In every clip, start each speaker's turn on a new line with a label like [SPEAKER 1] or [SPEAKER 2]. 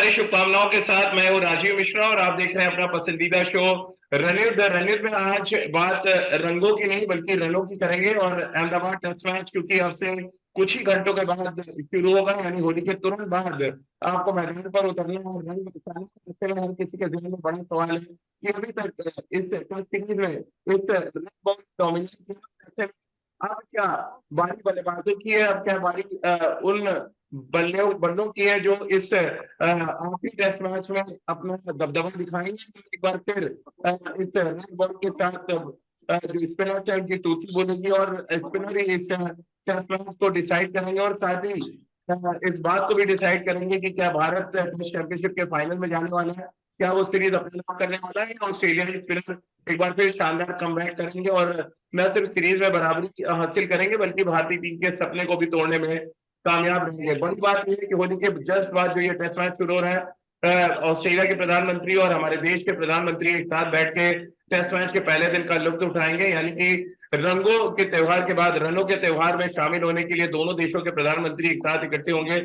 [SPEAKER 1] सारी शुभकामनाओं के साथ मैं हूँ राजीव मिश्रा और आप देख रहे हैं अपना पसंदीदा शो रनयुद्ध। रनयुद्ध में आज बात रंगों की नहीं बल्कि रनों की करेंगे और अहमदाबाद टेस्ट मैच क्योंकि अब से कुछ ही घंटों के बाद शुरू होगा, यानी होली के तुरंत बाद आपको मैदान पर उतरना और रंग बरसाने। ऐसे में हर किसी के जहन में बड़ा सवाल है कि अभी तक इस टेस्ट सीरीज में इस रेड बॉल डोमिनेशन किया, अब क्या बारी बल्लेबाजों की है, अब क्या बारी उन बल्लों की है जो इस आखिरी टेस्ट मैच में अपना दबदबा दिखाएंगे। एक बार फिर इस रेड बॉल के साथ जो स्पिनर है उनकी तूती बोलेगी और स्पिनर ही इस टेस्ट मैच को डिसाइड करेंगे और साथ ही इस बात को भी डिसाइड करेंगे कि क्या भारत टेस्ट चैंपियनशिप के फाइनल में जाने वाला है, क्या वो सीरीज अपने नाम करने वाला है या ऑस्ट्रेलियाई स्पिनर एक बार फिर शानदार कमबैक करेंगे और न सिर्फ सीरीज में बराबरी हासिल करेंगे बल्कि भारतीय टीम के सपने को भी तोड़ने में कामयाब रहेंगे। बड़ी बात यह है कि होली के जस्ट बाद जो ये टेस्ट मैच शुरू हो रहा है, ऑस्ट्रेलिया के प्रधानमंत्री और हमारे देश के प्रधानमंत्री एक साथ बैठ के टेस्ट मैच के पहले दिन का लुत्फ उठाएंगे, यानी कि रंगों के त्योहार के बाद रनों के त्योहार में शामिल होने के लिए दोनों देशों के प्रधानमंत्री एक साथ इकट्ठे होंगे।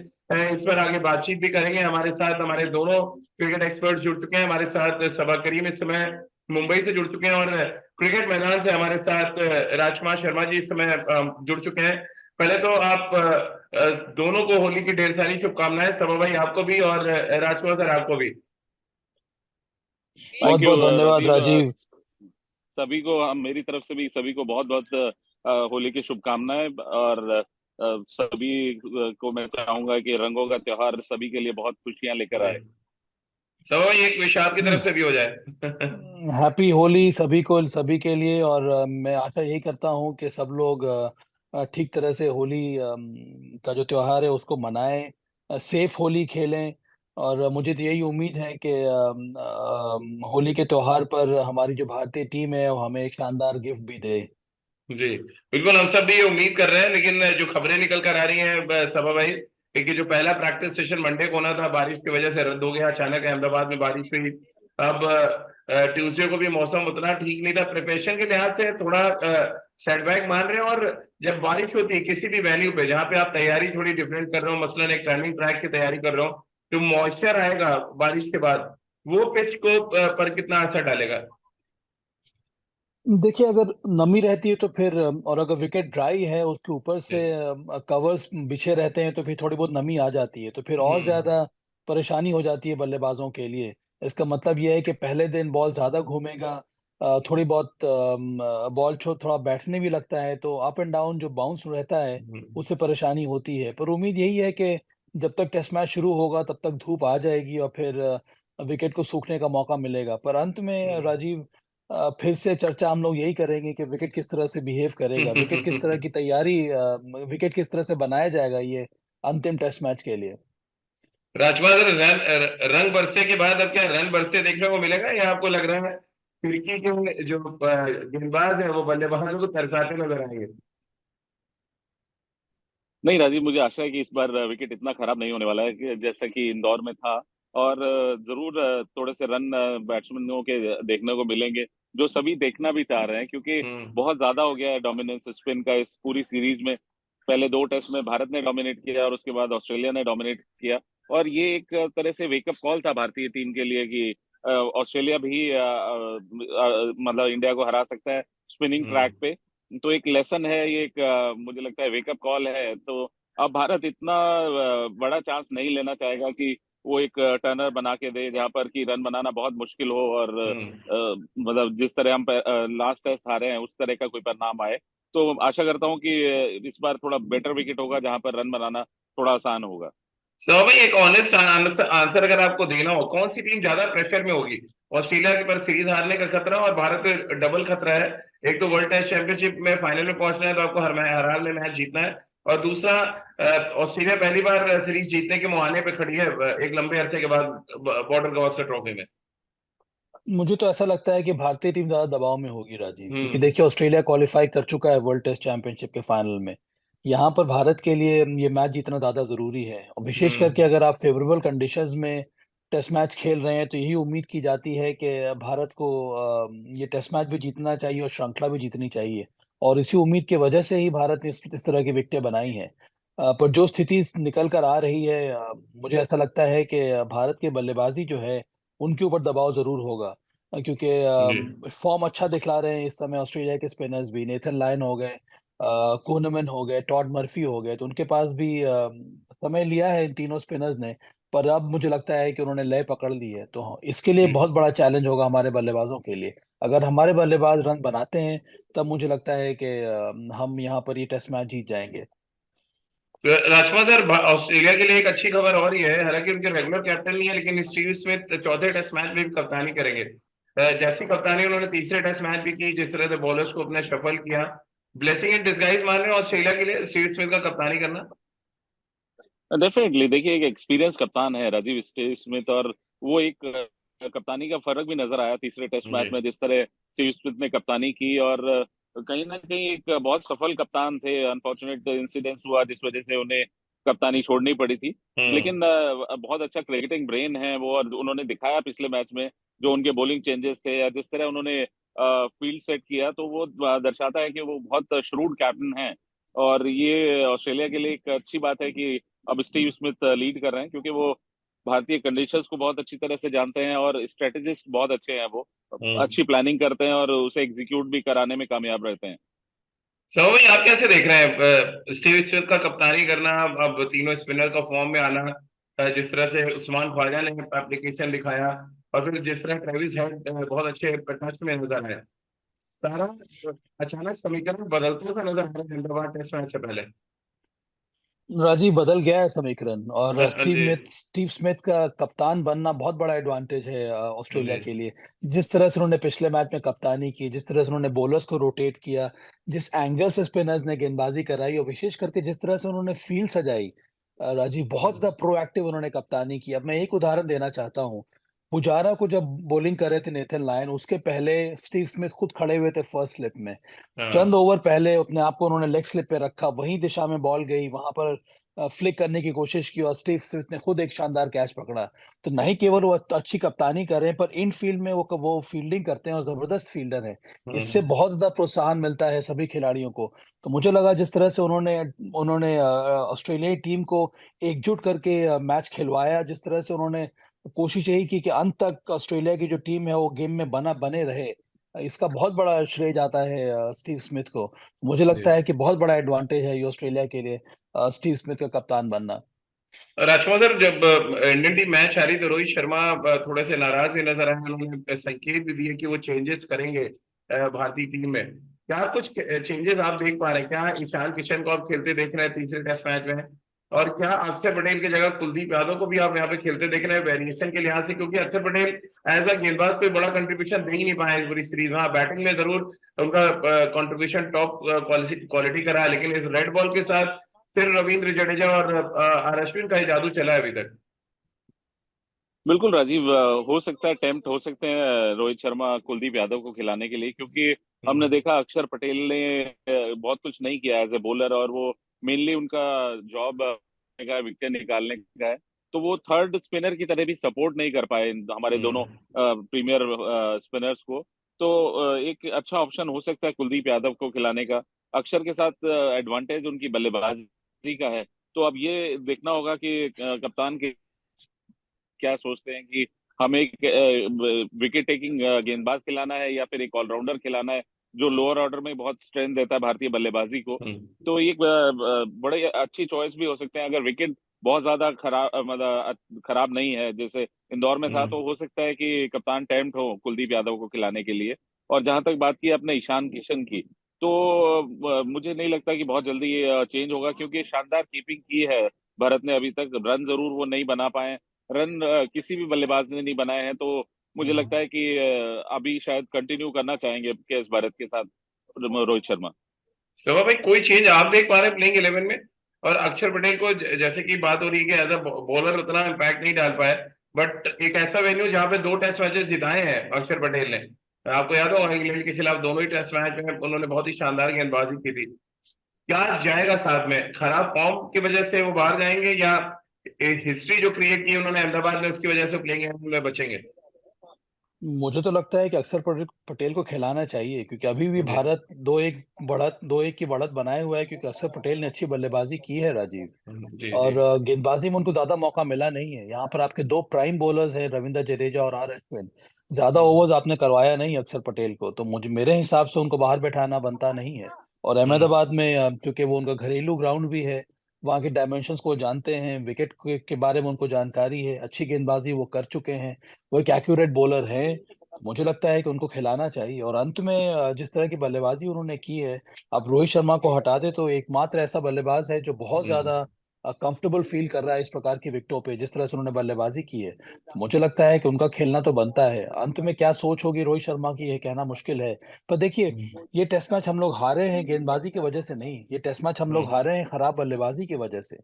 [SPEAKER 1] इस पर आगे बातचीत भी करेंगे। हमारे साथ हमारे दोनों क्रिकेट एक्सपर्ट जुड़ चुके हैं। हमारे साथ सबा करीम इस समय मुंबई से जुड़ चुके हैं और क्रिकेट मैदान से हमारे साथ राजकुमार शर्मा जी इस समय जुड़ चुके हैं। पहले तो आप दोनों को होली की ढेर सारी शुभकामनाएं, सबा भाई आपको भी और राजकुमार सर आपको भी।
[SPEAKER 2] बहुत
[SPEAKER 3] थैंक यू
[SPEAKER 2] बहुत धन्यवाद
[SPEAKER 3] राजीव।
[SPEAKER 2] राजीव।
[SPEAKER 3] सभी को मेरी तरफ से भी सभी को बहुत बहुत होली की शुभकामनाएं और सभी को मैं चाहूंगा कि रंगों का त्योहार सभी के लिए बहुत खुशियां लेकर आए।
[SPEAKER 1] सबा भाई एक विश आपकी तरफ से भी हो जाए।
[SPEAKER 2] हैप्पी होली सभी को, सभी के लिए। और मैं आशा यही करता हूँ कि सब लोग ठीक तरह से होली का जो त्योहार है उसको मनाएं, सेफ होली खेलें। और मुझे तो यही उम्मीद है कि होली के त्योहार पर हमारी जो भारतीय टीम है वो हमें एक शानदार गिफ्ट भी दे।
[SPEAKER 1] जी बिल्कुल, हम सब भी ये उम्मीद कर रहे हैं, लेकिन जो खबरें निकल कर आ रही हैं सबा भाई कि जो पहला प्रैक्टिस सेशन मंडे को होना था बारिश की वजह से रद्द हो गया। अचानक अहमदाबाद में बारिश हुई। अब ट्यूसडे को भी मौसम उतना ठीक नहीं था। प्रिपरेशन के लिहाज से थोड़ा सेटबैक मान रहे हैं। और जब बारिश होती है किसी भी वेन्यू पे जहाँ पे आप तैयारी थोड़ी डिफरेंट कर रहे हो, मसलन एक टर्निंग ट्रैक की तैयारी कर रहे हो, जो मॉइस्चर आएगा बारिश के बाद वो पिच को पर कितना असर डालेगा?
[SPEAKER 2] देखिए, अगर नमी रहती है तो फिर और अगर विकेट ड्राई है उसके ऊपर से कवर्स बिछे रहते हैं तो फिर थोड़ी बहुत नमी आ जाती है, तो फिर और
[SPEAKER 1] हम्म।
[SPEAKER 2] ज्यादा परेशानी हो जाती है बल्लेबाजों के लिए। इसका मतलब यह है कि पहले दिन बॉल ज्यादा घूमेगा, थोड़ी बहुत बॉल थोड़ा बैठने भी लगता है, तो अप एंड डाउन जो बाउंस रहता है
[SPEAKER 1] हम्म।
[SPEAKER 2] उससे परेशानी होती है। पर उम्मीद यही है कि जब तक टेस्ट मैच शुरू होगा तब तक धूप आ जाएगी और फिर विकेट को सूखने का मौका मिलेगा। पर अंत में राजीव, फिर से चर्चा हम लोग यही करेंगे कि विकेट किस तरह से बिहेव करेगा, विकेट किस तरह की तैयारी, विकेट किस तरह से बनाया जाएगा ये अंतिम टेस्ट मैच के लिए।
[SPEAKER 1] राजकुमार सर, रंग बरसे के बाद अब क्या रन बरसे देखने को मिलेगा या आपको लग रहा है फिरकी के जो गेंदबाज है वो बल्लेबाजों को तरसाते नजर आएंगे?
[SPEAKER 3] नहीं राजीव, मुझे आशा है कि इस बार विकेट इतना खराब नहीं होने वाला है कि जैसा कि इंदौर में था। और जरूर थोड़े से रन बैट्समैनों के देखने को मिलेंगे जो सभी देखना भी चाह रहे हैं, क्योंकि
[SPEAKER 1] हम्म।
[SPEAKER 3] बहुत ज्यादा हो गया है डोमिनेंस स्पिन का इस पूरी सीरीज में। पहले दो टेस्ट में भारत ने डोमिनेट किया और उसके बाद ऑस्ट्रेलिया ने डोमिनेट किया। और ये एक तरह से वेकअप कॉल था भारतीय टीम के लिए कि ऑस्ट्रेलिया भी मतलब इंडिया को हरा सकता है स्पिनिंग ट्रैक
[SPEAKER 1] हम्म।
[SPEAKER 3] पे। तो एक लेसन है ये, एक मुझे लगता है वेकअप कॉल है। तो अब भारत इतना बड़ा चांस नहीं लेना चाहेगा कि वो एक टर्नर बना के दे जहां पर कि रन बनाना बहुत मुश्किल हो और
[SPEAKER 1] हम्म।
[SPEAKER 3] मतलब जिस तरह हम लास्ट टेस्ट हारे हैं उस तरह का कोई परिणाम आए। तो आशा करता हूं कि इस बार थोड़ा बेटर विकेट होगा जहां पर रन बनाना थोड़ा आसान होगा।
[SPEAKER 1] सो भाई एक ऑनेस्ट आंसर अगर आपको देना हो, कौन सी टीम ज्यादा प्रेशर में होगी? ऑस्ट्रेलिया के पर सीरीज हारने का खतरा और भारत पे डबल खतरा है। एक तो वर्ल्ड टेस्ट चैंपियनशिप में फाइनल में पहुंचना है तो आपको हर हाल में मैच जीतना है, और दूसरा ऑस्ट्रेलिया पहली बार सीरीज जीतने के मुहाने पे खड़ी है एक लंबे अरसे के बाद बॉर्डर गवास्कर ट्रॉफी में।
[SPEAKER 2] मुझे तो ऐसा लगता है कि भारतीय टीम ज्यादा दबाव में होगी राजीव, क्योंकि
[SPEAKER 1] हम्म।
[SPEAKER 2] देखिए ऑस्ट्रेलिया क्वालिफाई कर चुका है वर्ल्ड टेस्ट चैंपियनशिप के फाइनल में। यहाँ पर भारत के लिए ये मैच जीतना ज्यादा जरूरी है, और विशेष करके
[SPEAKER 1] हम्म।
[SPEAKER 2] अगर आप फेवरेबल कंडीशंस में टेस्ट मैच खेल रहे हैं तो यही उम्मीद की जाती है कि भारत को ये टेस्ट मैच भी जीतना चाहिए और श्रृंखला भी जीतनी चाहिए। और इसी उम्मीद की वजह से ही भारत ने इस तरह की विकेटें बनाई हैं। पर जो स्थिति निकल कर आ रही है, मुझे ऐसा लगता है कि भारत की बल्लेबाजी जो है उनके ऊपर दबाव जरूर होगा,
[SPEAKER 1] जी।
[SPEAKER 2] क्योंकि फॉर्म अच्छा दिखला रहे हैं इस समय ऑस्ट्रेलिया के स्पिनर्स भी। नेथन लायन हो गए, कोनमैन हो गए, टॉड मर्फी हो गए, तो उनके पास भी समय लिया है इन तीनों स्पिनर्स ने। पर अब मुझे लगता है कि उन्होंने लय पकड़ ली है, तो इसके लिए बहुत बड़ा चैलेंज होगा हमारे बल्लेबाजों के लिए। अगर हमारे बल्लेबाज रन बनाते हैं तब मुझे लगता है कि हम यहाँ पर ये टेस्ट मैच जीत जाएंगे।
[SPEAKER 1] राजकुमार सर, ऑस्ट्रेलिया के लिए एक अच्छी खबर और ही है, हालांकि उनके रेगुलर कैप्टन नहीं है, लेकिन स्टीव स्मिथ चौथे टेस्ट मैच में भी कप्तानी करेंगे। जैसी कप्तानी उन्होंने तीसरे टेस्ट मैच भी की, जिस तरह से बॉलर्स को अपने शफल किया, ब्लेसिंग इन डिस्गाइज मान रहे हो ऑस्ट्रेलिया के लिए स्टीव स्मिथ का कप्तानी करना?
[SPEAKER 3] डेफिनेटली देखिए, एक एक्सपीरियंस कप्तान है राजीव स्टीव स्मिथ, और वो एक कप्तानी का फर्क भी नजर आया तीसरे टेस्ट
[SPEAKER 1] जी।
[SPEAKER 3] मैच में, जिस तरह स्टीव स्मिथ ने कप्तानी की। और कहीं ना कहीं एक बहुत सफल कप्तान थे। अनफॉर्चुनेट इंसिडेंस हुआ जिस वजह से उन्हें कप्तानी छोड़नी पड़ी थी,
[SPEAKER 1] हम्म।
[SPEAKER 3] लेकिन बहुत अच्छा क्रिकेटिंग ब्रेन है वो, और उन्होंने दिखाया पिछले मैच में जो उनके बॉलिंग चेंजेस थे या जिस तरह उन्होंने फील्ड सेट किया, तो वो दर्शाता है कि वो बहुत श्रूड कैप्टन हैं। और ये ऑस्ट्रेलिया के लिए एक अच्छी बात है कि अब स्टीव स्मिथ लीड कर रहे हैं, क्योंकि वो भारतीय कंडीशंस को बहुत अच्छी तरह से जानते हैं और स्ट्रेटेजिस्ट बहुत अच्छे हैं वो।
[SPEAKER 1] हम्म।
[SPEAKER 3] अच्छी प्लानिंग करते हैं और उसे एग्जीक्यूट भी कराने में कामयाब रहते हैं।
[SPEAKER 1] सो भाई, आप कैसे देख रहे हैं स्टीव स्मिथ का कप्तानी करना, अब तीनों स्पिनर का फॉर्म में आना, जिस तरह से उस्मान ख्वाजा ने एप्लीकेशन दिखाया, और फिर जिस तरह ट्रेविस हेड बहुत अच्छे टच में नजर आए, सारा अचानक समीकरण बदलता सा नजर आ रहा है हैदराबाद टेस्ट मैच से पहले।
[SPEAKER 2] राजीव, बदल गया है समीकरण, और
[SPEAKER 1] जी।
[SPEAKER 2] स्टीव स्मिथ का कप्तान बनना बहुत बड़ा एडवांटेज है ऑस्ट्रेलिया
[SPEAKER 1] जी।
[SPEAKER 2] के लिए। जिस तरह से उन्होंने पिछले मैच में कप्तानी की, जिस तरह से उन्होंने बॉलर्स को रोटेट किया, जिस एंगल से स्पिनर्स ने गेंदबाजी कराई, और विशेष करके जिस तरह से उन्होंने फील्ड सजाई, राजीव, बहुत ज्यादा प्रोएक्टिव उन्होंने कप्तानी की। अब मैं एक उदाहरण देना चाहता हूँ। पुजारा को जब बॉलिंग कर रहे थे नेथन लायन, उसके पहले स्टीव स्मिथ खुद खड़े हुए थे फर्स्ट स्लिप में। चंद
[SPEAKER 1] हाँ।
[SPEAKER 2] ओवर पहले अपने आप को उन्होंने लेग स्लिप पे रखा, वही दिशा में बॉल गई, वहां पर फ्लिक करने की कोशिश की और स्टीव स्मिथ ने खुद एक शानदार कैच पकड़ा। तो नहीं केवल वो अच्छी कप्तानी कर रहे हैं, पर इन फील्ड में वो फील्डिंग करते हैं और जबरदस्त फील्डर है। इससे
[SPEAKER 1] हम्म।
[SPEAKER 2] बहुत ज्यादा प्रोत्साहन मिलता है सभी खिलाड़ियों को। तो मुझे लगा जिस तरह से उन्होंने उन्होंने ऑस्ट्रेलियाई टीम को एकजुट करके मैच खिलवाया, जिस तरह से उन्होंने कोशिश यही की कि अंत तक ऑस्ट्रेलिया की जो टीम है वो गेम में बने रहे, इसका बहुत बड़ा श्रेय जाता है स्टीव स्मिथ को। मुझे लगता
[SPEAKER 1] जी।
[SPEAKER 2] है कि बहुत बड़ा एडवांटेज है ये ऑस्ट्रेलिया के लिए, स्टीव स्मिथ का कप्तान बनना।
[SPEAKER 1] राजकुमार सर, जब इंडियन टीम मैच हारी तो रोहित शर्मा थोड़े से नाराज भी नजर आए, उन्होंने संकेत भी दिए कि वो चेंजेस करेंगे भारतीय टीम में। क्या कुछ चेंजेस आप देख पा रहे हैं? क्या ईशान किशन को आप खेलते देख रहे हैं तीसरे टेस्ट मैच में? और क्या अक्षर पटेल की जगह कुलदीप यादव को भी आप यहाँ पे खेलते देख रहे हैं वेरिएशन के लिहाज से? क्योंकि अक्षर पटेल एज अ गेंदबाज कोई बड़ा कंट्रीब्यूशन दे ही नहीं पाए इस पूरी सीरीज में। हाँ, बैटिंग में जरूर उनका कंट्रीब्यूशन टॉप क्वालिटी का रहा है, लेकिन इस रेड बॉल के साथ फिर रविंद्र जडेजा और आर अश्विन का ही जादू चला है अभी तक।
[SPEAKER 3] बिल्कुल राजीव, हो सकता है टेम्प्ट हो सकते हैं रोहित शर्मा कुलदीप यादव को खिलाने के लिए, क्योंकि हमने
[SPEAKER 1] हम्म।
[SPEAKER 3] देखा अक्षर पटेल ने बहुत कुछ नहीं किया एज ए बॉलर, और वो मेनली उनका जॉब का विकेट निकालने का है। तो वो थर्ड स्पिनर की तरह भी सपोर्ट नहीं कर पाए हमारे दोनों
[SPEAKER 1] हम्म।
[SPEAKER 3] प्रीमियर स्पिनर्स को। तो एक अच्छा ऑप्शन हो सकता है कुलदीप यादव को खिलाने का। अक्षर के साथ एडवांटेज उनकी बल्लेबाजी का है। तो अब ये देखना होगा कि कप्तान के क्या सोचते हैं कि हमें एक विकेट टेकिंग गेंदबाज खिलाना है या फिर एक ऑलराउंडर खिलाना है जो लोअर ऑर्डर में बहुत स्ट्रेंथ देता है भारतीय बल्लेबाजी को।
[SPEAKER 1] हम्म।
[SPEAKER 3] तो ये बड़े अच्छी चॉइस भी हो सकते हैं। अगर विकेट बहुत ज्यादा खराब मतलब खराब नहीं है जैसे इंदौर में था,
[SPEAKER 1] हम्म।
[SPEAKER 3] तो हो सकता है कि कप्तान टेम्प्ट हो कुलदीप यादव को खिलाने के लिए। और जहां तक बात की अपने ईशान किशन की, तो मुझे नहीं लगता कि बहुत जल्दी ये चेंज होगा, क्योंकि शानदार कीपिंग की है भारत ने अभी तक। रन जरूर वो नहीं बना पाए, रन किसी भी बल्लेबाज ने नहीं बनाए हैं। तो मुझे लगता है कि अभी शायद कंटिन्यू करना चाहेंगे के एस भारत के साथ रोहित शर्मा।
[SPEAKER 1] सवा भाई, कोई चेंज आप देख पा रहे हैं प्लेइंग 11 में? और अक्षर पटेल को जैसे कि बात हो रही है कि एज अ बॉलर उतना इम्पैक्ट नहीं डाल पाए, बट एक ऐसा वेन्यू जहां पे दो टेस्ट मैचेस जिताए हैं अक्षर पटेल ने। आपको याद होगा इंग्लैंड के खिलाफ दोनों ही टेस्ट मैच में उन्होंने बहुत ही शानदार गेंदबाजी की थी। क्या जाएगा साथ में? खराब फॉर्म की वजह से वो बाहर जाएंगे, या हिस्ट्री जो क्रिएट की उन्होंने अहमदाबाद में उसकी वजह से प्लेइंग 11 में बचेंगे?
[SPEAKER 2] मुझे तो लगता है कि अक्षर पटेल को खिलाना चाहिए, क्योंकि अभी भी
[SPEAKER 1] जी
[SPEAKER 2] भारत 2-1 की बढ़त बनाए हुआ है, क्योंकि अक्षर पटेल ने अच्छी बल्लेबाजी की है राजीव।
[SPEAKER 1] जी जी।
[SPEAKER 2] और गेंदबाजी में उनको ज्यादा मौका मिला नहीं है। यहाँ पर आपके दो प्राइम बॉलर्स हैं, रविंद्र जडेजा और आर अश्विन। ज्यादा ओवर्स आपने करवाया नहीं अक्षर पटेल को, तो मुझे मेरे हिसाब से उनको बाहर बैठाना बनता नहीं है। और अहमदाबाद में चूंकि वो उनका घरेलू ग्राउंड भी है, वहाँ के डायमेंशंस को जानते हैं, विकेट के बारे में उनको जानकारी है, अच्छी गेंदबाजी वो कर चुके हैं, वो एक एक्यूरेट बॉलर हैं। मुझे लगता है कि उनको खिलाना चाहिए। और अंत में जिस तरह की बल्लेबाजी उन्होंने की है, अब रोहित शर्मा को हटा दे तो एकमात्र ऐसा बल्लेबाज है जो बहुत ज्यादा कंफर्टेबल फील कर रहा है इस प्रकार की विकेटों पे, जिस तरह से उन्होंने बल्लेबाजी की है। तो मुझे लगता है कि उनका खेलना तो बनता है। अंत में क्या सोच होगी रोहित शर्मा की, ये कहना मुश्किल है। पर देखिए, ये टेस्ट मैच हम लोग हारे हैं गेंदबाजी की वजह से नहीं, ये टेस्ट मैच हम लोग हारे हैं खराब बल्लेबाजी की वजह से।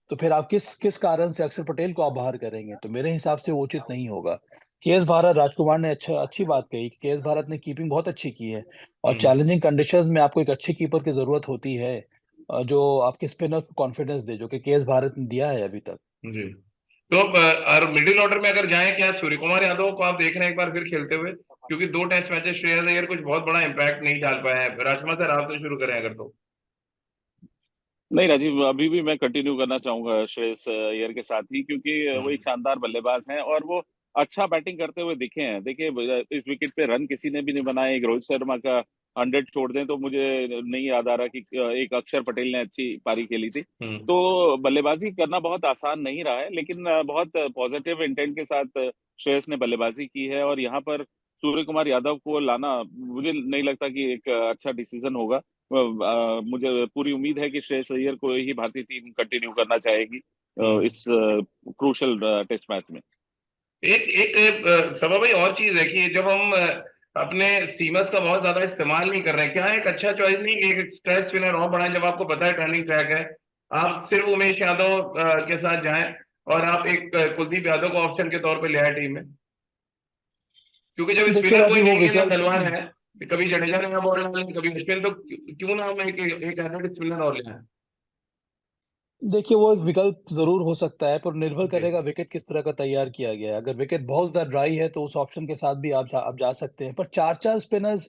[SPEAKER 2] तो फिर आप किस किस कारण से अक्षर पटेल को आप बाहर करेंगे? तो मेरे हिसाब से वो उचित नहीं होगा। केएस भारत, राजकुमार ने अच्छी बात कही कि केएस भारत ने कीपिंग बहुत अच्छी की है, और चैलेंजिंग कंडीशंस में आपको एक अच्छे कीपर की जरूरत होती है, जो आपके स्पिनर्स को कॉन्फिडेंस दे, जो कि केएस भारत ने दिया है अभी तक।
[SPEAKER 1] जी। तो अब और मिडिल ऑर्डर में अगर जाएं, क्या सूर्य कुमार यादव को आप देख रहे हैं एक बार फिर खेलते हुए? क्योंकि 2 टेस्ट मैचेस श्रेयस अय्यर कुछ बहुत बड़ा इंपैक्ट नहीं डाल पाए हैं। राजकुमार सर, आपसे शुरू करें अगर तो।
[SPEAKER 3] नहीं राजीव, अभी भी मैं कंटिन्यू करना चाहूंगा श्रेयस अय्यर के साथ ही, क्योंकि वो एक शानदार बल्लेबाज हैं और वो अच्छा बैटिंग करते हुए दिखे हैं। देखिए, इस विकेट पे रन किसी ने भी नहीं बनाए। एक रोहित शर्मा का 100 छोड़ दें तो मुझे नहीं याद आ रहा कि एक अक्षर पटेल ने अच्छी पारी खेली थी।
[SPEAKER 1] हम्म
[SPEAKER 3] तो बल्लेबाजी करना बहुत आसान नहीं रहा है, लेकिन बहुत पॉजिटिव इंटेंट के साथ श्रेयस ने बल्लेबाजी की है। और यहाँ पर सूर्य कुमार यादव को लाना मुझे नहीं लगता कि एक अच्छा डिसीजन होगा। मुझे पूरी उम्मीद है कि श्रेयस अय्यर को ही भारतीय टीम कंटिन्यू करना चाहेगी
[SPEAKER 1] हम्म।
[SPEAKER 3] इस क्रूशल टेस्ट मैच में।
[SPEAKER 1] एक एक सभा भाई, और चीज है कि जब हम अपने सीमस का बहुत ज्यादा इस्तेमाल नहीं कर रहे हैं, क्या एक अच्छा चॉइस नहीं कि एक स्ट्रेस स्पिनर और बढ़ाएं? जब आपको पता है टर्निंग ट्रैक है, आप सिर्फ उमेश यादव के साथ जाएं और आप एक कुलदीप यादव को ऑप्शन के तौर पे ले आए टीम में। क्योंकि जब
[SPEAKER 2] देखिए
[SPEAKER 1] स्पिनर कोई
[SPEAKER 2] राजीव, वो
[SPEAKER 1] नहीं है ना,
[SPEAKER 2] विकल्प,
[SPEAKER 1] तलवार है, कभी जडेजा ने बॉल डाली, कभी अश्विन, तो क्यों ना हम एक एक एडेड स्पिनर और ले आए?
[SPEAKER 2] देखिए वो एक विकल्प जरूर हो सकता है, पर निर्भर
[SPEAKER 1] जी।
[SPEAKER 2] करेगा विकेट किस तरह का तैयार किया गया है। अगर विकेट बहुत ज्यादा ड्राई है तो उस ऑप्शन के साथ भी आप जा सकते हैं। पर चार चार स्पिनर्स,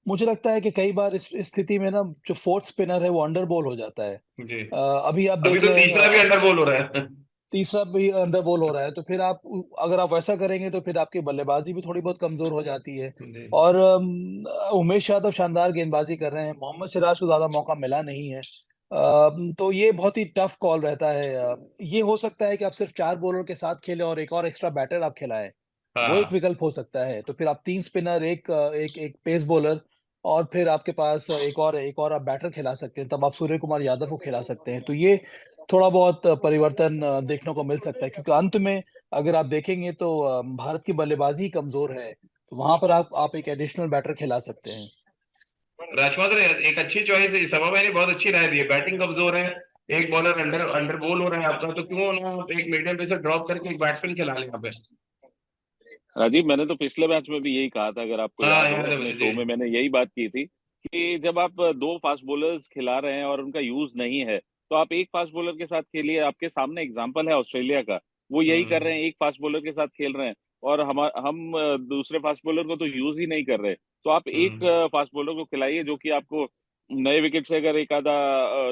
[SPEAKER 2] मुझे लगता है कि कई बार इस स्थिति में ना, जो फोर्थ स्पिनर है वो अंडर बॉल हो जाता है।
[SPEAKER 1] जी।
[SPEAKER 2] अभी आप
[SPEAKER 1] अभी
[SPEAKER 2] देख
[SPEAKER 1] तो
[SPEAKER 2] लें,
[SPEAKER 1] तीसरा भी अंडर बॉल हो रहा है।
[SPEAKER 2] तीसरा भी अंडर बॉल हो रहा है, तो फिर आप, अगर आप वैसा करेंगे तो फिर आपकी बल्लेबाजी भी थोड़ी बहुत कमजोर हो जाती है।
[SPEAKER 1] जी।
[SPEAKER 2] और उमेश यादव शानदार गेंदबाजी कर रहे हैं, मोहम्मद सिराज को ज्यादा मौका मिला नहीं है। तो ये बहुत ही टफ कॉल रहता है। ये हो सकता है कि आप सिर्फ चार बॉलर के साथ खेलें और एक और एक्स्ट्रा बैटर आप खिलाएं,
[SPEAKER 1] हाँ
[SPEAKER 2] वो एक
[SPEAKER 1] हाँ।
[SPEAKER 2] विकल्प हो सकता है। तो फिर आप तीन स्पिनर, एक पेस बॉलर, और फिर आपके पास एक और आप बैटर खिला सकते हैं, तब आप सूर्य कुमार यादव को खिला सकते हैं। तो ये थोड़ा बहुत परिवर्तन देखने को मिल सकता है, क्योंकि अंत में अगर आप देखेंगे तो भारत की बल्लेबाजी कमजोर है, तो वहां पर आप एक एडिशनल बैटर खिला सकते हैं।
[SPEAKER 1] राजकुमार, एक अच्छी चॉइस है, सभा मैंने बहुत अच्छी राय दी है। बैटिंग कमजोर है, एक बॉलर अंडर अंडर बॉल हो रहा है आपका, तो क्यों ना आप एक मीडियम पेसर ड्रॉप करके एक बैट्समैन खिला लें यहाँ पे?
[SPEAKER 3] राजीव, मैंने तो पिछले मैच में भी यही कहा था, अगर आपको
[SPEAKER 1] हाँ,
[SPEAKER 3] याद हो
[SPEAKER 1] याद है
[SPEAKER 3] अपने
[SPEAKER 1] मुझे जी।
[SPEAKER 3] शो में मैंने यही बात की थी कि जब आप दो फास्ट बॉलर्स खिला रहे हैं और उनका यूज नहीं है, तो आप एक फास्ट बॉलर के साथ खेलिए। आपके सामने एग्जांपल है ऑस्ट्रेलिया का, वो यही कर रहे
[SPEAKER 1] हम्म
[SPEAKER 3] हैं, एक फास्ट बॉलर के साथ खेल रहे हैं। और हम दूसरे फास्ट बॉलर को तो यूज ही नहीं कर रहे। तो आप एक
[SPEAKER 1] हम्म
[SPEAKER 3] फास्ट बॉलर को खिलाइए जो कि आपको नए विकेट से अगर एक आधा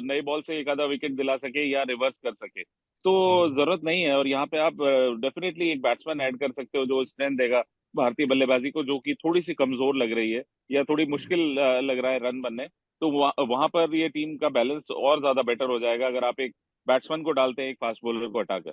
[SPEAKER 3] नए बॉल से एक आधा विकेट दिला सके या रिवर्स कर सके। तो
[SPEAKER 1] हम्म
[SPEAKER 3] जरूरत नहीं है। और यहाँ पे आप डेफिनेटली एक बैट्समैन ऐड कर सकते हो जो स्ट्रेंथ देगा भारतीय बल्लेबाजी को, जो कि थोड़ी सी कमजोर लग रही है या थोड़ी मुश्किल लग रहा है रन बनने। तो वहां पर ये टीम का बैलेंस और ज्यादा बेटर हो जाएगा अगर आप एक बैट्समैन को डालते हैं एक फास्ट बॉलर को हटाकर।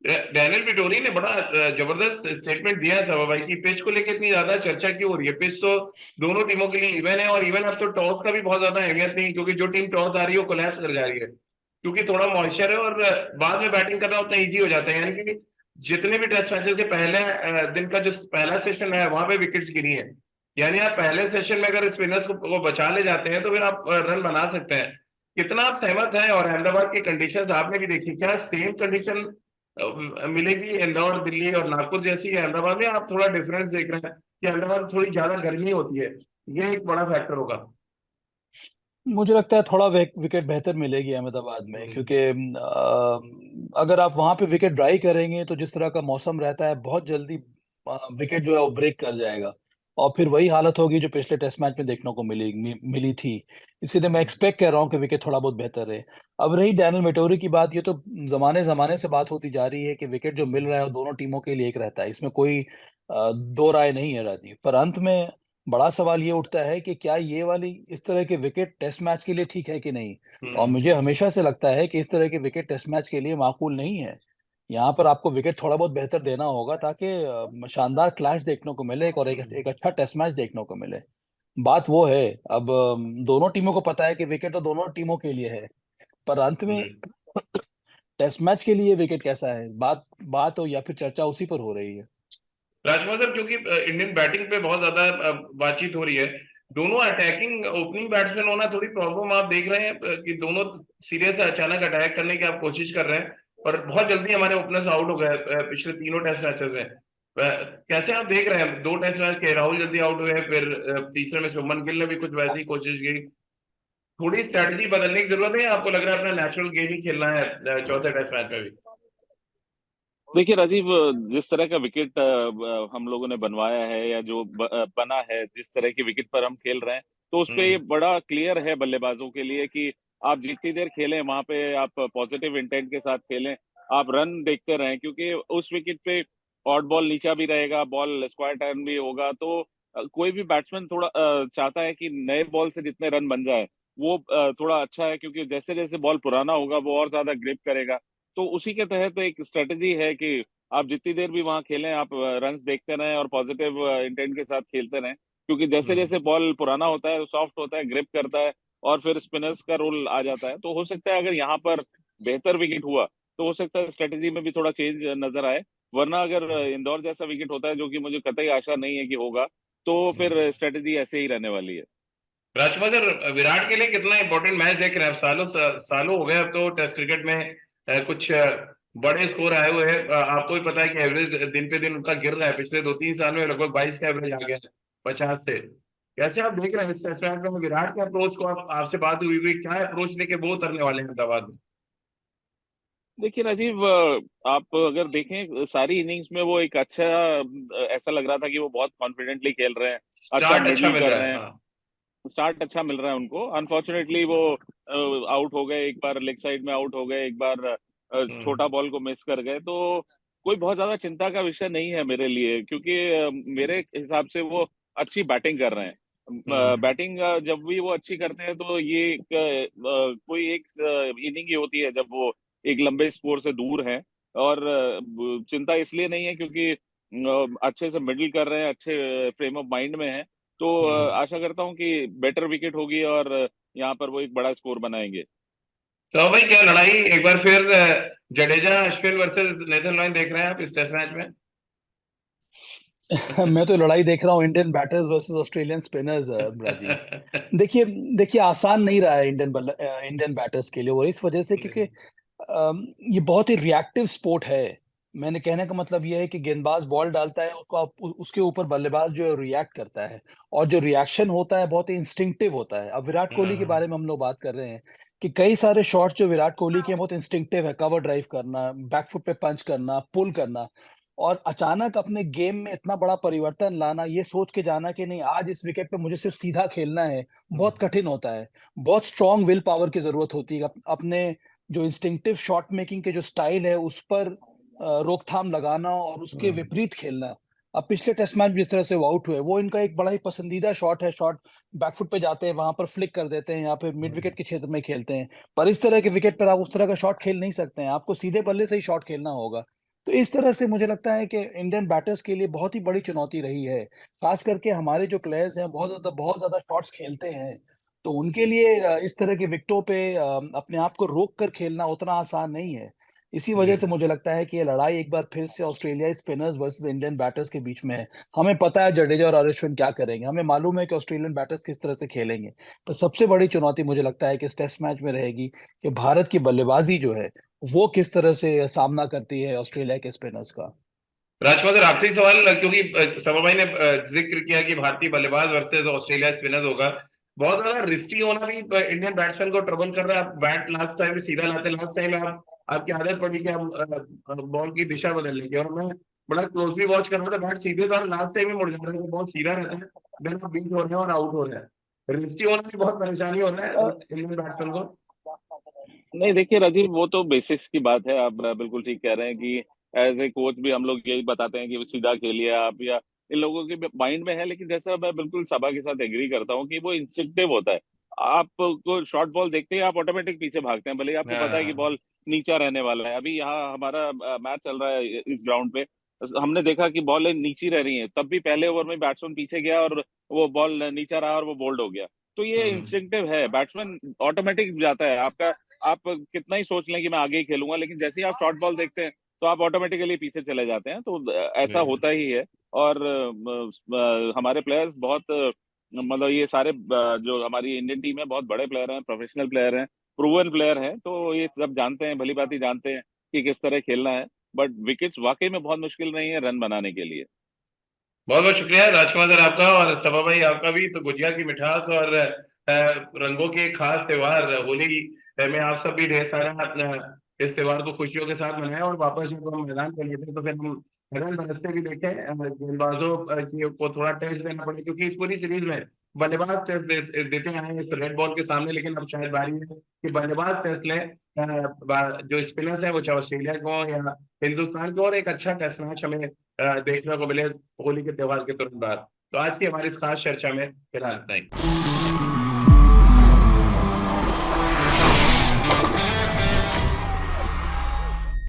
[SPEAKER 1] डैनियल विटोरी ने बड़ा जबरदस्त स्टेटमेंट दिया है सभा भाई की, पिच को लेकर इतनी ज्यादा चर्चा क्यों हो रही है? पिच तो दोनों टीमों के लिए इवन है, और इवन अब तो टॉस का भी बहुत ज्यादा अहमियत नहीं, क्योंकि जो टीम टॉस आ रही है वो कोलैप्स कर जा रही है, क्योंकि थोड़ा मॉइस्चर है और बाद में बैटिंग करना उतना ईजी हो जाता है। यानी कि जितने भी टेस्ट मैचेस के पहले दिन का जो पहला सेशन है वहां पे विकेट्स गिरी है, यानी आप पहले सेशन में अगर स्पिनर्स को बचा ले जाते हैं तो फिर आप रन बना सकते हैं। कितना आप सहमत हैं? और अहमदाबाद की कंडीशंस आपने भी देखी, क्या सेम कंडीशन मिलेगी इंदौर, दिल्ली और नागपुर जैसी है अहमदाबाद में? आप थोड़ा डिफरेंस देख रहे हैं कि अहमदाबाद में थोड़ी ज्यादा गर्मी होती है, ये एक बड़ा फैक्टर होगा?
[SPEAKER 2] मुझे लगता है थोड़ा विकेट बेहतर मिलेगी अहमदाबाद में,
[SPEAKER 1] हम्म
[SPEAKER 2] क्योंकि अगर आप वहां पे विकेट ड्राई करेंगे तो जिस तरह का मौसम रहता है, बहुत जल्दी विकेट जो है वो ब्रेक कर जाएगा और फिर वही हालत होगी जो पिछले टेस्ट मैच में देखने को मिली थी। इसीलिए मैं एक्सपेक्ट कर रहा हूँ कि विकेट थोड़ा बहुत बेहतर रहे। अब रही डैनियल वेटोरी की बात, ये तो जमाने जमाने से बात होती जा रही है कि विकेट जो मिल रहा है वो दोनों टीमों के लिए एक रहता है, इसमें कोई दो राय नहीं है राजीव। पर अंत में बड़ा सवाल ये उठता है कि क्या ये वाली इस तरह के विकेट टेस्ट मैच के लिए ठीक है कि नहीं। और मुझे हमेशा से लगता है कि इस तरह के विकेट टेस्ट मैच के लिए माकूल नहीं है। यहाँ पर आपको विकेट थोड़ा बहुत बेहतर देना होगा ताकि शानदार क्लैश देखने को मिले और एक अच्छा टेस्ट मैच देखने को मिले। बात वो है, अब दोनों टीमों को पता है कि विकेट तो दोनों टीमों के लिए है, पर अंत में टेस्ट मैच के लिए विकेट कैसा है, बात हो या फिर चर्चा उसी पर हो रही है।
[SPEAKER 1] राजकुमार सर, क्योंकि इंडियन बैटिंग पे बहुत ज्यादा बातचीत हो रही है, दोनों अटैकिंग ओपनिंग बैट्समैन होना थोड़ी प्रॉब्लम आप देख रहे हैं कि दोनों सिरे से अचानक अटैक करने की आप कोशिश कर रहे हैं और बहुत जल्दी हमारे ओपनर्स आउट हो गए पिछले तीनों टेस्ट मैचेस में। कैसे आप देख रहे हैं दो टेस्ट मैच के, राहुल जल्दी आउट हुए, फिर तीसरे में शुभमन गिल ने भी कुछ वैसी कोशिश की। थोड़ी स्ट्रैटेजी बदलने की जरूरत है या आपको लग रहा है अपना नेचुरल गेम ही खेलना है चौथे टेस्ट मैच में भी?
[SPEAKER 3] देखिए राजीव, जिस तरह का विकेट हम लोगों ने बनवाया है या जो बना है, जिस तरह की विकेट पर हम खेल रहे हैं, तो उस पे ये बड़ा क्लियर है बल्लेबाजों के लिए कि आप जितनी देर खेलें वहां पे आप पॉजिटिव इंटेंट के साथ खेलें, आप रन देखते रहें, क्योंकि उस विकेट पे ऑड बॉल नीचा भी रहेगा, बॉल स्क्वायर टर्न भी होगा, तो कोई भी बैट्समैन थोड़ा चाहता है कि नए बॉल से जितने रन बन जाए वो थोड़ा अच्छा है, क्योंकि जैसे जैसे बॉल पुराना होगा वो और ज्यादा ग्रिप करेगा। तो उसी के तहत एक स्ट्रेटजी है कि आप जितनी देर भी वहां खेलें, आप रन्स देखते रहें और पॉजिटिव इंटेंट के साथ खेलते रहें, क्योंकि जैसे जैसे बॉल पुराना होता है, सॉफ्ट होता है, ग्रिप करता है और फिर स्पिनर्स का रोल आ जाता है। तो हो सकता है अगर यहाँ पर बेहतर विकेट हुआ तो हो सकता है स्ट्रेटजी में भी थोड़ा चेंज नजर आए, वरना अगर इंदौर जैसा विकेट होता है, जो कि मुझे कतई आशा नहीं है कि होगा, तो फिर स्ट्रेटजी ऐसे ही रहने वाली है।
[SPEAKER 1] राजकुमार सर, विराट के लिए कितना इंपॉर्टेंट मैच देख रहे हैं? अब सालों हो गए अब तो टेस्ट क्रिकेट में कुछ बड़े स्कोर आए हुए हैं। आपको भी पता है कि एवरेज दिन पे दिन उनका गिर रहा है, पिछले 2-3 साल में लगभग 22 का एवरेज आ गया है 50 से। कैसे आप देख रहे हैं इस टेस्ट मैच में विराट के अप्रोच को? आपसे बात हुई हुई, क्या अप्रोच लेके वो उतरने वाले हैं अहमदाबाद में?
[SPEAKER 3] देखिए राजीव, आप अगर देखें सारी इनिंग्स में वो एक अच्छा ऐसा लग रहा था कि वो बहुत कॉन्फिडेंटली खेल रहे हैं, अच्छा
[SPEAKER 1] स्टार्ट अच्छा
[SPEAKER 3] मिडल
[SPEAKER 1] मिल
[SPEAKER 3] कर
[SPEAKER 1] रहा
[SPEAKER 3] रहे
[SPEAKER 1] है,
[SPEAKER 3] हैं,
[SPEAKER 1] हाँ।
[SPEAKER 3] स्टार्ट अच्छा मिल रहा है उनको। अनफॉर्चुनेटली वो आउट हो गए, एक बार लेग साइड में आउट हो गए, एक बार छोटा
[SPEAKER 1] हम्म
[SPEAKER 3] बॉल को मिस कर गए, तो कोई बहुत ज्यादा चिंता का विषय नहीं है मेरे लिए, क्योंकि मेरे हिसाब से वो अच्छी बैटिंग कर रहे हैं।
[SPEAKER 1] हम्म
[SPEAKER 3] बैटिंग जब भी वो अच्छी करते हैं तो ये कोई एक इनिंग ही होती है जब वो एक लंबे स्कोर से दूर है, और चिंता इसलिए नहीं है क्योंकि अच्छे से मिडल कर रहे हैं, अच्छे फ्रेम ऑफ माइंड में है। तो
[SPEAKER 1] हम्म
[SPEAKER 3] आशा करता हूँ कि बेटर विकेट होगी और यहाँ पर वो एक बड़ा स्कोर बनाएंगे।
[SPEAKER 1] तो भाई, क्या लड़ाई एक बार फिर Jadeja Ashwin versus Nathan lion देख रहे हैं आप इस टेस्ट मैच में?
[SPEAKER 2] मैं तो लड़ाई देख रहा हूँ Indian batters versus Australian spinners Rajeev. देखिए देखिए, आसान नहीं रहा है इंडियन बैटर्स के लिए, और इस वजह से क्योंकि ये बहुत ही रिएक्टिव स्पोर्ट है। मैंने कहने का मतलब ये है कि गेंदबाज बॉल डालता है, उसको उसके ऊपर बल्लेबाज जो है रिएक्ट करता है, और जो रिएक्शन होता है बहुत ही इंस्टिंक्टिव होता है। अब विराट कोहली के बारे में हम लोग बात कर रहे हैं कि कई सारे शॉट्स जो विराट कोहली के हैं बहुत इंस्टिंक्टिव है, कवर ड्राइव करना, बैकफुट पे पंच करना, पुल करना, और अचानक अपने गेम में इतना बड़ा परिवर्तन लाना, ये सोच के जाना कि नहीं आज इस विकेट पे मुझे सिर्फ सीधा खेलना है, बहुत कठिन होता है। बहुत स्ट्रांग विल पावर की जरूरत होती है, अपने जो इंस्टिंक्टिव शॉट मेकिंग के जो स्टाइल है उस पर रोकथाम लगाना और उसके विपरीत खेलना। अब पिछले टेस्ट मैच जिस तरह से वो आउट हुए, वो इनका एक बड़ा ही पसंदीदा शॉट है, शॉट बैकफुट पे जाते हैं, वहां पर फ्लिक कर देते हैं, यहाँ पे मिड विकेट के क्षेत्र में खेलते हैं। पर इस तरह के विकेट पर आप उस तरह का शॉट खेल नहीं सकते हैं, आपको सीधे बल्ले से ही शॉट खेलना होगा। तो इस तरह से मुझे लगता है कि इंडियन बैटर्स के लिए बहुत ही बड़ी चुनौती रही है। खास करके हमारे जो प्लेयर्स हैं बहुत ज्यादा शॉट्स खेलते हैं, तो उनके लिए इस तरह के विकेटों पे अपने आप को रोक कर खेलना उतना आसान नहीं है। इसी
[SPEAKER 1] जी।
[SPEAKER 2] वजह से मुझे लगता है कि ये लड़ाई एक बार फिर से ऑस्ट्रेलियाई स्पिनर्स वर्सेस इंडियन बैटर्स के बीच में है। हमें पता है जडेजा और अश्विन क्या करेंगे, हमें मालूम है कि ऑस्ट्रेलियन बैटर्स किस तरह से खेलेंगे। पर सबसे बड़ी चुनौती मुझे लगता है कि इस टेस्ट मैच में रहेगी कि भारत की बल्लेबाजी जो है वो किस तरह से सामना करती है ऑस्ट्रेलिया के स्पिनर्स का।
[SPEAKER 1] राजकुमार सर, आखिरी सवाल, क्योंकि सबर भाई ने जिक्र किया कि भारतीय बल्लेबाज वर्सेस ऑस्ट्रेलिया स्पिनर्स होगा, बहुत ज्यादा रिस्की होना भी इंडियन बैट्समैन को ट्रबल कर रहा है। आप बैट लास्ट टाइम सीधा लाते, लास्ट टाइम आपकी आदत पड़ी कि आप बॉल की दिशा बदल लेंगे, और मैं बड़ा क्लोजली वॉच कर रहा था, बैट सीधे था, लास्ट टाइम ही मुड़ जा रहा है, बहुत सीधा रहता है, देन आप बीट हो रहे हैं और आउट हो रहे हैं। रिस्टी होने में बहुत परेशानी हो रहा है इंडियन बैट्समैन को।
[SPEAKER 3] नहीं देखिए राजीव, वो तो बेसिक्स की बात है। आप बिल्कुल ठीक कह रहे हैं कि एज ए कोच भी हम लोग यही बताते हैं कि सीधा खेलिए आप, या इन लोगों के माइंड में है। लेकिन जैसा मैं बिल्कुल सभा के साथ एग्री करता हूँ कि वो इंस्टिंक्टिव होता है। आपको शॉर्ट बॉल देखते ही आप ऑटोमेटिक पीछे भागते हैं, भले ही आपको पता है कि
[SPEAKER 1] हाँ।
[SPEAKER 3] बॉल नीचा रहने वाला है। अभी यहाँ हमारा मैच चल रहा है इस ग्राउंड पे, हमने देखा कि बॉल नीची रह रही है, तब भी पहले ओवर में बैट्समैन पीछे गया और वो बॉल नीचा रहा और वो बोल्ड हो गया। तो ये
[SPEAKER 1] हम्म।
[SPEAKER 3] इंस्टिंक्टिव है, बैट्समैन ऑटोमेटिक जाता है आपका। आप कितना ही सोच लें कि मैं आगे ही खेलूंगा, लेकिन जैसे ही आप शॉर्ट बॉल देखते हैं तो आप ऑटोमेटिकली पीछे चले जाते हैं। तो ऐसा
[SPEAKER 1] जी।
[SPEAKER 3] होता ही है। और हमारे प्लेयर्स बहुत मतलब ये सारे जो हमारी इंडियन टीम है, बहुत बड़े प्लेयर हैं, प्रोफेशनल प्लेयर हैं, प्रूवन प्लेयर हैं। तो ये सब जानते हैं, भली भांति जानते हैं कि किस तरह खेलना है। बट विकेट्स वाकई में बहुत मुश्किल नहीं है रन बनाने के लिए।
[SPEAKER 1] बहुत बहुत शुक्रिया राजकुमार सर आपका, और सभा भाई आपका भी। तो गुजिया की मिठास और रंगों के खास त्योहार होली में आप सब भी ढेर सारा अपना इस त्योहार को खुशियों के साथ मनाएं, और वापस जब हम मैदान पे लेते हैं तो फिर हम मैदान बरसते भी देखें। गेंदबाजों को थोड़ा टेस्ट देना पड़े, क्योंकि इस पूरी सीरीज में बल्लेबाज टेस्ट देते आए हैं इस रेड बॉल के सामने, लेकिन अब शायद बारी है कि बल्लेबाज टेस्ट लें। जो स्पिनर्स हैं वो चाहे ऑस्ट्रेलिया को हो या हिंदुस्तान को, और एक अच्छा टेस्ट मैच हमें देखने को मिले होली के त्योहार के तुरंत बाद। तो आज की हमारी इस खास चर्चा में फिलहाल इतना ही।